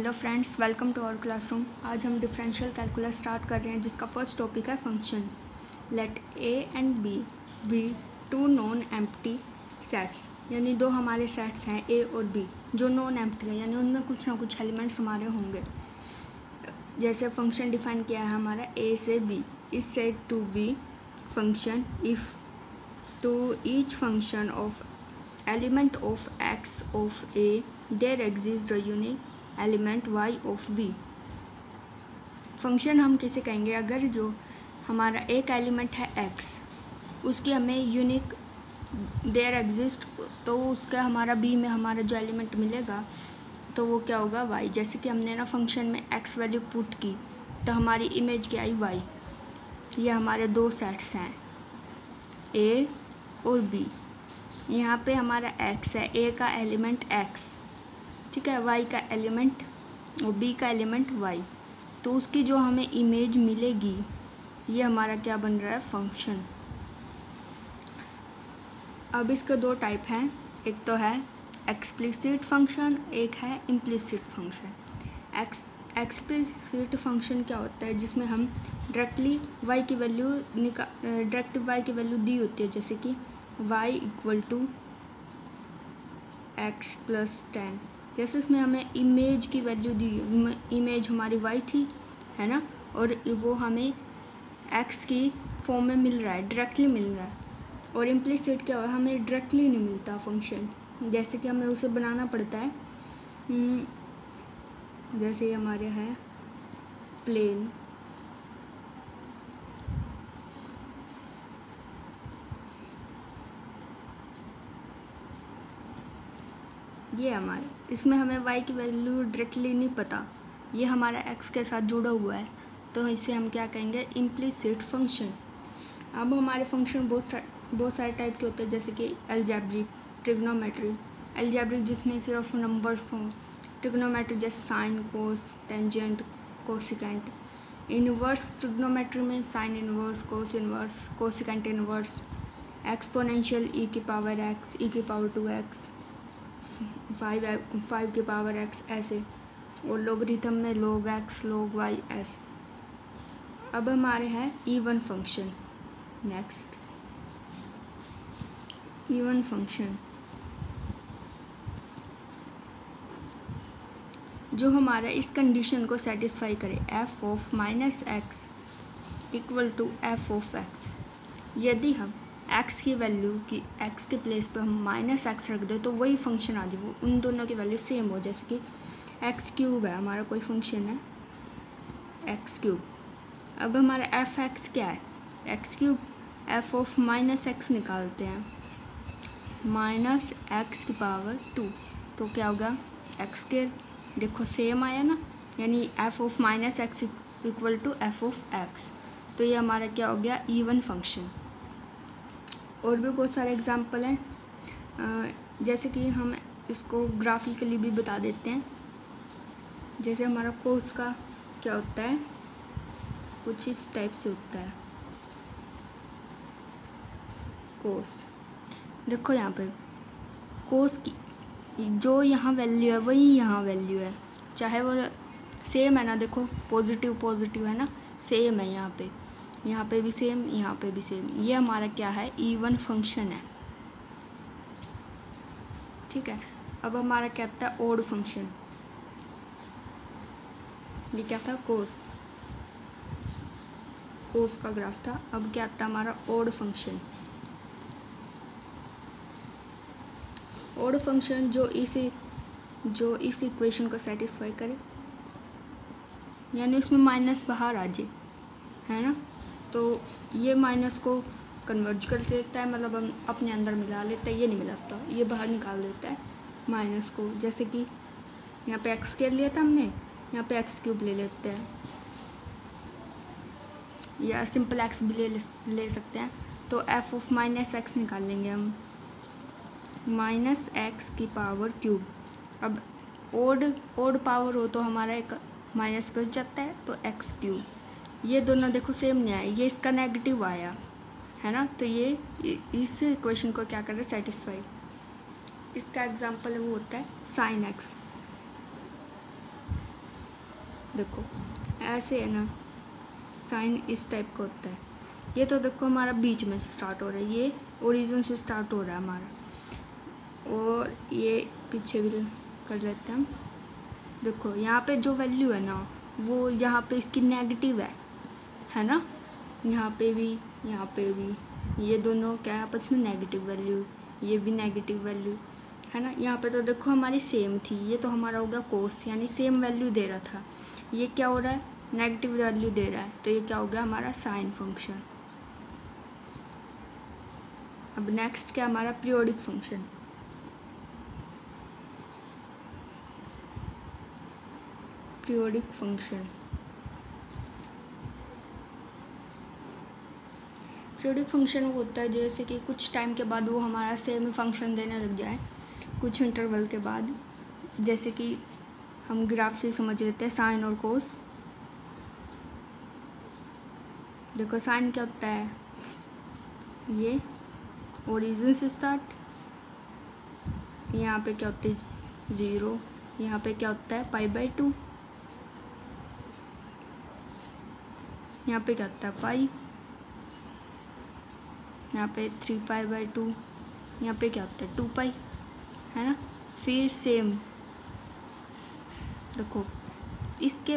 Hello friends, welcome to our classroom. आज हम differential calculus start कर रहे हैं जिसका फर्स्ट टॉपिक है function. Let A and B two non empty sets, यानी दो हमारे सेट्स हैं ए और बी जो नॉन एम्प्टी है, यानी उनमें कुछ ना कुछ एलिमेंट्स हमारे होंगे। जैसे फंक्शन डिफाइन किया है हमारा ए से B is said to be function if to each function of element of x of A there exist a unique element y of b। Function हम किसे कहेंगे अगर जो हमारा एक एलिमेंट है x उसकी हमें यूनिक देयर एग्जिस्ट, तो उसका हमारा b में हमारा जो एलिमेंट मिलेगा तो वो क्या होगा y। जैसे कि हमने ना फंक्शन में x वैल्यू पुट की तो हमारी इमेज क्या आई y। ये हमारे दो सेट्स हैं a और b। यहाँ पे हमारा x है, a का एलिमेंट x, ठीक है, y का एलिमेंट और b का एलिमेंट y, तो उसकी जो हमें इमेज मिलेगी ये हमारा क्या बन रहा है फंक्शन। अब इसके दो टाइप हैं, एक तो है एक्सप्लिसिट फंक्शन, एक है इम्प्लिसिट फंक्शन। एक्सप्लिसिट फंक्शन क्या होता है जिसमें हम डायरेक्टली y की वैल्यू डायरेक्ट y की वैल्यू दी होती है, जैसे कि y equal to x plus 10। जैसे इसमें हमें इमेज की वैल्यू दी, इमेज हमारी y थी है ना, और वो हमें x की फॉर्म में मिल रहा है, डायरेक्टली मिल रहा है। और इम्प्लिसिट क्या हुआ, हमें डायरेक्टली नहीं मिलता फंक्शन, जैसे कि हमें उसे बनाना पड़ता है। जैसे ये हमारे है प्लेन, ये हमारे इसमें हमें y की वैल्यू डायरेक्टली नहीं पता, ये हमारा x के साथ जुड़ा हुआ है, तो इसे हम क्या कहेंगे इम्प्लिसिट फंक्शन। अब हमारे फंक्शन बहुत सारे टाइप के होते हैं, जैसे कि अलजेब्रिक, ट्रिग्नोमेट्री। अलजेब्रिक जिसमें सिर्फ नंबर्स हों, ट्रिग्नोमेट्री जैसे साइन, कोस, टेंजेंट, कोसिकेंट। इनवर्स ट्रिग्नोमेट्री में sine inverse, cos inverse, cosecant inverse. Exponential e की पावर x, e की पावर 2x, 5 की पावर x, ऐसे। और लोगरिथम में log x, log y, ऐसे। अब हमारे हैं even function. Next even function जो हमारा इस कंडीशन को सेटिस्फाई करे, f of minus x equal to f of x। यदि हम x की वैल्यू की x के प्लेस पर हम माइनस एक्स रख दें तो वही फंक्शन आ जाए, वो उन दोनों की वैल्यू सेम हो। जैसे कि एक्स क्यूब है हमारा, कोई फंक्शन है एक्स क्यूब। अब हमारा एफ एक्स क्या है, x cube. F of minus x निकालते हैं, माइनस एक्स की पावर 2, तो क्या होगा एक्स स्क्वायर। देखो सेम आया ना, यानी f of minus x equal to f of x, तो ये हमारा क्या हो गया इवन फंक्शन। और भी बहुत सारे एग्जाम्पल हैं, जैसे कि हम इसको ग्राफिकली भी बता देते हैं। जैसे हमारा कोस का क्या होता है, कुछ इस टाइप से होता है कोस। देखो यहाँ पे कोस की जो यहाँ वैल्यू है वही यहाँ वैल्यू है, चाहे वो सेम है ना, देखो पॉजिटिव पॉजिटिव है ना, सेम है यहाँ पे भी सेम, यहाँ पे भी सेम। ये हमारा क्या है इवन फंक्शन है, ठीक है। अब हमारा क्या था ओड फंक्शन, ये क्या था कोस का ग्राफ था। अब क्या था हमारा ओड फंक्शन। ओड फंक्शन जो इस इक्वेशन को सेटिस्फाई करे, यानी उसमें माइनस बाहर आ जाए, है ना, तो ये माइनस को कन्वर्ज कर देता है, मतलब हम अपने अंदर मिला लेते हैं, ये नहीं मिलाता, ये बाहर निकाल देता है माइनस को। जैसे कि यहाँ पे एक्स स्क्वायर लिया था हमने, यहाँ पे एक्स क्यूब ले लेते हैं, या सिंपल एक्स भी ले सकते हैं। तो एफ ऑफ माइनस एक्स निकाल लेंगे हम, माइनस एक्स की पावर क्यूब। अब ओड पावर हो तो हमारा एक माइनस बच जाता है, तो एक्स क्यूब। ये दोनों देखो सेम नहीं आया, ये इसका नेगेटिव आया है ना, तो ये इस इक्वेशन को क्या कर रहा है सेटिस्फाई। इसका एग्जांपल वो होता है साइन एक्स। देखो ऐसे है ना, साइन इस टाइप का होता है। ये तो देखो हमारा बीच में से स्टार्ट हो रहा है, ये ओरिजिन से स्टार्ट हो रहा है हमारा, और ये पीछे भी कर लेते हैं हम। देखो यहाँ पे जो वैल्यू है ना वो यहाँ पे इसकी नेगेटिव है ना, यहाँ पे भी ये दोनों क्या है आपस में नेगेटिव वैल्यू, ये भी नेगेटिव वैल्यू है ना। यहाँ पे तो देखो हमारी सेम थी, ये तो हमारा हो गया कोस, यानी सेम वैल्यू दे रहा था, ये क्या हो रहा है नेगेटिव वैल्यू दे रहा है, तो ये क्या हो गया हमारा साइन फंक्शन। अब नेक्स्ट क्या हमारा periodic function. Periodic function, periodic function वो होता है जैसे कि कुछ टाइम के बाद वो हमारा सेम फंक्शन देने लग जाए, कुछ इंटरवल के बाद। जैसे कि हम ग्राफ से समझ लेते हैं साइन और कोस। देखो साइन क्या होता है, ये ओरिजिन से स्टार्ट, यहाँ पे क्या होता है 0, यहाँ पे क्या होता है π/2, यहाँ पे क्या होता है पाई, यहाँ पे 3π/2, यहाँ पे क्या होता है 2π, है ना। फिर सेम देखो इसके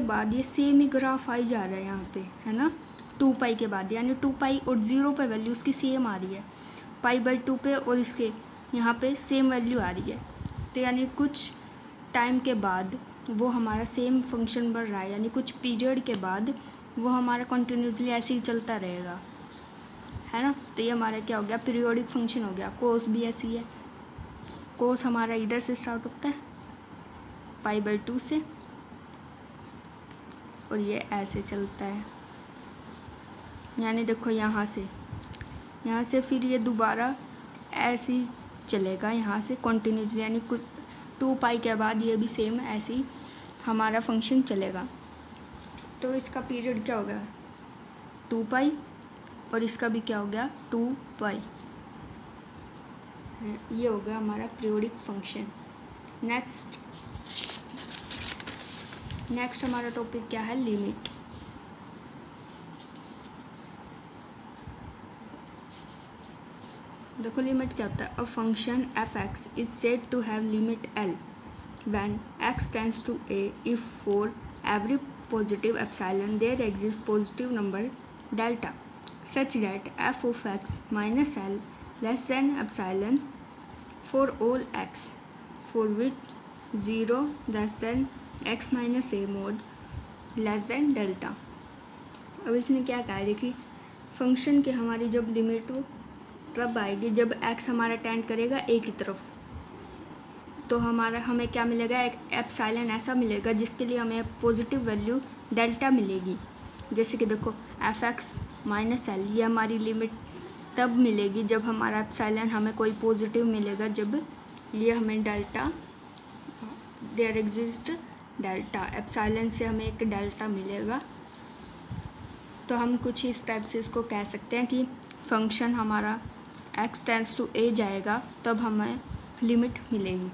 बाद ये सेम ही ग्राफ आई जा रहा है यहाँ पे, है ना 2π के बाद, यानी 2π और 0 पे वैल्यू उसकी सेम आ रही है, π/2 पे और इसके यहाँ पे सेम वैल्यू आ रही है, तो यानी कुछ टाइम के बाद वो हमारा सेम फंक्शन बढ़ रहा है, यानी कुछ पीरियड के बाद वो हमारा कंटिन्यूसली ऐसे ही चलता रहेगा, है ना। तो ये हमारा क्या हो गया पीरियोडिक फंक्शन हो गया। कोस भी ऐसी है, कोस हमारा इधर से स्टार्ट होता है π/2 से, और ये ऐसे चलता है, यानी देखो यहाँ से फिर ये दोबारा ऐसे ही चलेगा यहाँ से कंटिन्यूसली, यानी कुछ 2π के बाद ये भी सेम ऐसे ही हमारा फंक्शन चलेगा। तो इसका पीरियड क्या हो गया 2π, और इसका भी क्या हो गया 2π, ये हो गया हमारा पीरियोडिक फंक्शन। नेक्स्ट हमारा टॉपिक क्या है, लिमिट। देखो लिमिट क्या होता है, a function f(x) is said to have limit L when x tends to a if for every positive epsilon there exists positive number delta such that f of x minus L less than epsilon for all x for which 0 less than x minus a mod less than delta। अब इसने क्या कहा है, देखिए function की हमारी जब limit हो तब आएगी जब x हमारा टेंड करेगा a की तरफ, तो हमें क्या मिलेगा, एक एप्सिलॉन ऐसा मिलेगा जिसके लिए हमें पॉजिटिव वैल्यू डेल्टा मिलेगी। जैसे कि देखो f(x minus L) ये हमारी लिमिट तब मिलेगी जब हमारा एप्सिलॉन हमें कोई पॉजिटिव मिलेगा, जब ये हमें delta there exist delta, epsilon से हमें एक डेल्टा मिलेगा। तो हम कुछ इस टाइप से इसको कह सकते हैं कि फंक्शन हमारा x टेंड्स टू a जाएगा तब हमें लिमिट मिलेगी।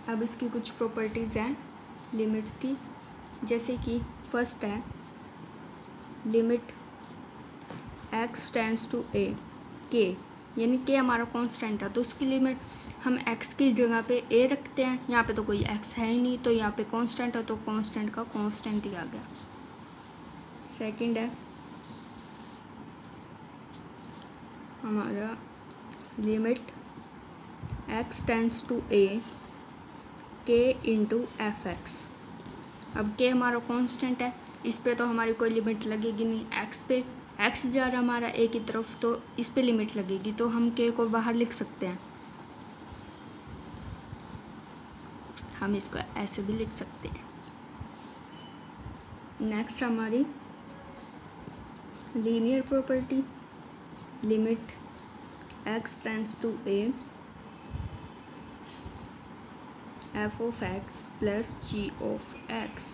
अब इसकी कुछ प्रॉपर्टीज़ हैं लिमिट्स की, जैसे कि फर्स्ट है limit x tends to a k, यानी k हमारा कांस्टेंट है तो उसकी लिमिट हम x की जगह पे a रखते हैं, यहाँ पे तो कोई x है ही नहीं तो यहाँ पे कांस्टेंट है तो कांस्टेंट का कांस्टेंट ही आ गया। सेकंड है हमारा limit x tends to a k into f(x). अब k हमारा कांस्टेंट है, इस पे तो हमारी कोई लिमिट लगेगी नहीं, x पे x जा रहा हमारा a की तरफ तो इस पे लिमिट लगेगी, तो हम k को बाहर लिख सकते हैं, हम इसको ऐसे भी लिख सकते हैं। नेक्स्ट हमारी linear property, limit x tends to a f of x plus g of x।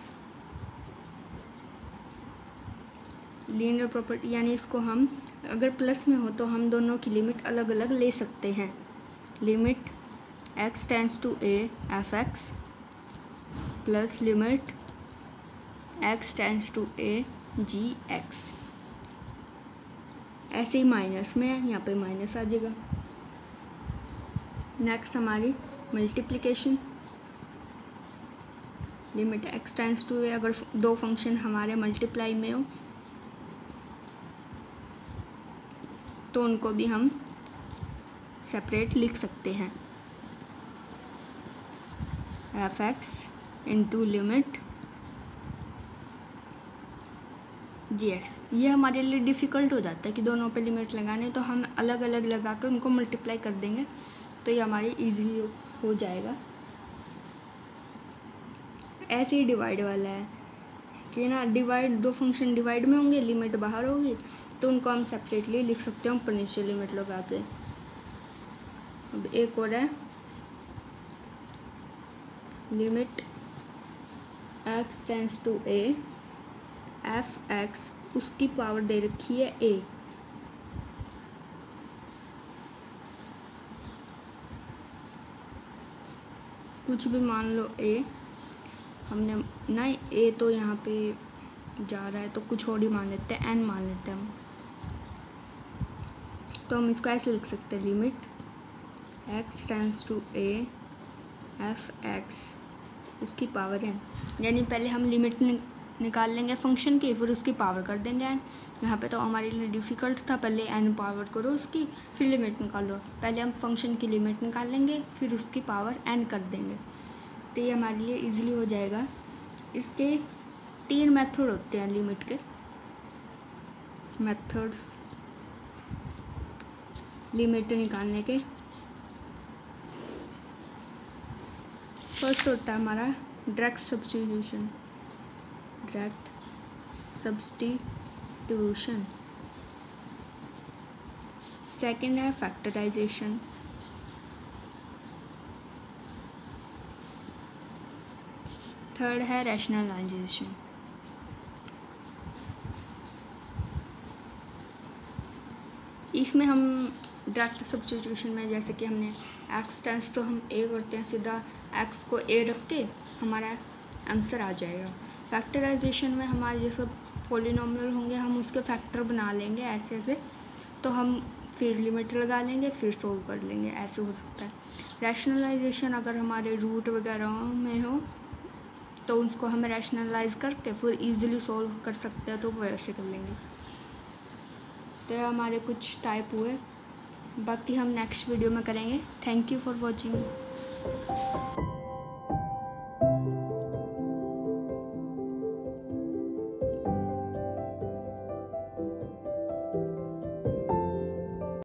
Linear property यानी इसको हम अगर प्लस में हो तो हम दोनों की लिमिट अलग अलग ले सकते हैं। Limit x tends to a f x plus limit x tends to a g x. ऐसे ही माइनस में यहाँ पे माइनस आ जाएगा। नेक्स्ट हमारी multiplication, limit x tends to a, अगर दो फंक्शन हमारे मल्टीप्लाई में हो तो उनको भी हम सेपरेट लिख सकते हैं। एफ एक्स इंटू लिमिट जी एक्स। ये हमारे लिए डिफ़िकल्ट हो जाता है कि दोनों पे लिमिट लगाने, तो हम अलग अलग लगा कर उनको मल्टीप्लाई कर देंगे तो ये हमारी इजीली हो जाएगा। ऐसे ही डिवाइड वाला है कि ना, डिवाइड दो फंक्शन डिवाइड में होंगे, लिमिट बाहर होगी तो उनको हम सेपरेटली लिख सकते हैं ऊपर नीचे लिमिट लगा के। अब एक और है limit x tends to a f x, उसकी पावर दे रखी है ए। कुछ भी मान लो ए, हमने नहीं ए तो यहाँ पे जा रहा है तो कुछ और ही मान लेते हैं, एन मान लेते हैं हम। तो हम इसको ऐसे लिख सकते हैं limit x tends to a f x उसकी पावर एन। यानी पहले हम लिमिट निकाल लेंगे फंक्शन की, फिर उसकी पावर कर देंगे एन। यहाँ पे तो हमारे लिए डिफ़िकल्ट था, पहले एन पावर करो उसकी फिर लिमिट निकालो। पहले हम फंक्शन की लिमिट निकाल लेंगे फिर उसकी पावर एन कर देंगे, तो ये हमारे लिए इजीली हो जाएगा। इसके 3 मेथड होते हैं लिमिट के मेथड्स लिमिट निकालने के। फर्स्ट होता है हमारा डायरेक्ट सब्स्टिट्यूशन, सेकंड है फैक्टराइजेशन, थर्ड है रैशनलाइजेशन। इसमें हम डायरेक्ट सब्स्टिट्यूशन में जैसे कि हमने एक्स टेंड्स टू हम ए करते हैं, सीधा एक्स को ए रख के हमारा आंसर आ जाएगा। फैक्टराइजेशन में हमारे ये सब पॉलिनोमियल होंगे, हम उसके फैक्टर बना लेंगे ऐसे ऐसे, तो हम फिर लिमिट लगा लेंगे फिर सोल्व कर लेंगे, ऐसे हो सकता है। रैशनलाइजेशन अगर हमारे रूट वगैरह में हो तो उसको हम रैशनलाइज करके फिर इजीली सॉल्व कर सकते हैं, तो वैसे कर लेंगे। तो हमारे कुछ टाइप हुए, बाकी हम नेक्स्ट वीडियो में करेंगे। Thank you for watching.